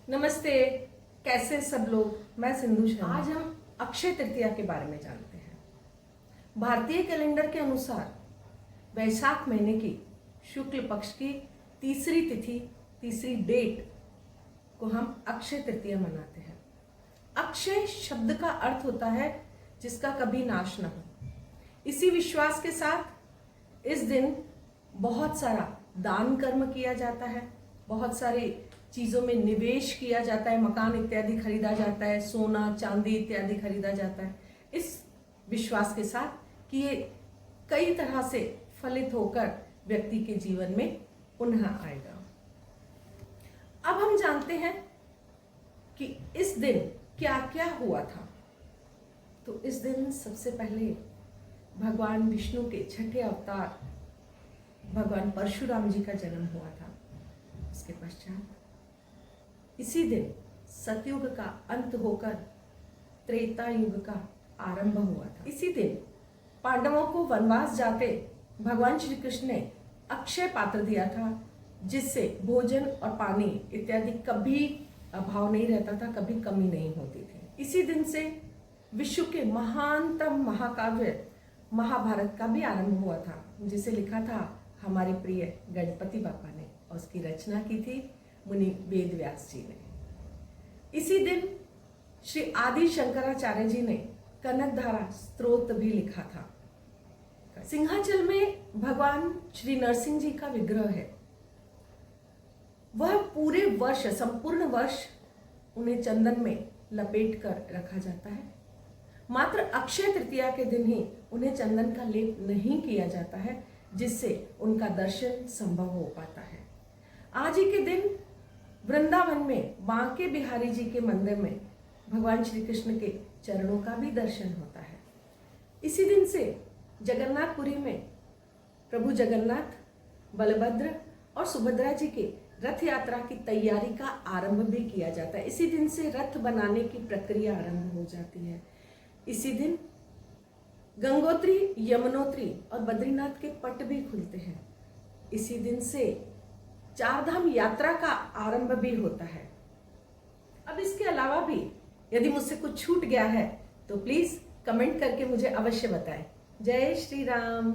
नमस्ते। कैसे सब लोग। मैं सिंधु शर्मा। आज हम अक्षय तृतीया के बारे में जानते हैं। भारतीय कैलेंडर के अनुसार वैशाख महीने की शुक्ल पक्ष की तीसरी तिथि, तीसरी डेट को हम अक्षय तृतीया मनाते हैं। अक्षय शब्द का अर्थ होता है जिसका कभी नाश न हो। इसी विश्वास के साथ इस दिन बहुत सारा दान कर्म किया जाता है, बहुत सारी चीज़ों में निवेश किया जाता है, मकान इत्यादि खरीदा जाता है, सोना चांदी इत्यादि खरीदा जाता है, इस विश्वास के साथ कि ये कई तरह से फलित होकर व्यक्ति के जीवन में पुनः आएगा। अब हम जानते हैं कि इस दिन क्या क्या हुआ था। तो इस दिन सबसे पहले भगवान विष्णु के छठे अवतार भगवान परशुराम जी का जन्म हुआ था। इसके पश्चात इसी दिन सतयुग का अंत होकर त्रेता युग का आरंभ हुआ था। इसी दिन पांडवों को वनवास जाते भगवान श्री कृष्ण ने अक्षय पात्र दिया था, जिससे भोजन और पानी इत्यादि कभी अभाव नहीं रहता था, कभी कमी नहीं होती थी। इसी दिन से विश्व के महानतम महाकाव्य महाभारत का भी आरंभ हुआ था, जिसे लिखा था हमारे प्रिय गणपति बापा ने और उसकी रचना की थी मुनि वेद व्यास जी ने। इसी दिन श्री आदि शंकराचार्य जी ने कनकधारा स्तोत्र भी लिखा था। सिंहाचल में भगवान श्री नरसिंह जी का विग्रह है। वह पूरे वर्ष, संपूर्ण वर्ष उन्हें चंदन में लपेट कर रखा जाता है। मात्र अक्षय तृतीया के दिन ही उन्हें चंदन का लेप नहीं किया जाता है, जिससे उनका दर्शन संभव हो पाता है। आज ही के दिन वृंदावन में बांके बिहारी जी के मंदिर में भगवान श्री कृष्ण के चरणों का भी दर्शन होता है। इसी दिन से जगन्नाथपुरी में प्रभु जगन्नाथ, बलभद्र और सुभद्रा जी के रथ यात्रा की तैयारी का आरंभ भी किया जाता है। इसी दिन से रथ बनाने की प्रक्रिया आरंभ हो जाती है। इसी दिन गंगोत्री, यमुनोत्री और बद्रीनाथ के पट भी खुलते हैं। इसी दिन से चारधाम यात्रा का आरंभ भी होता है। अब इसके अलावा भी यदि मुझसे कुछ छूट गया है तो प्लीज कमेंट करके मुझे अवश्य बताएं। जय श्री राम।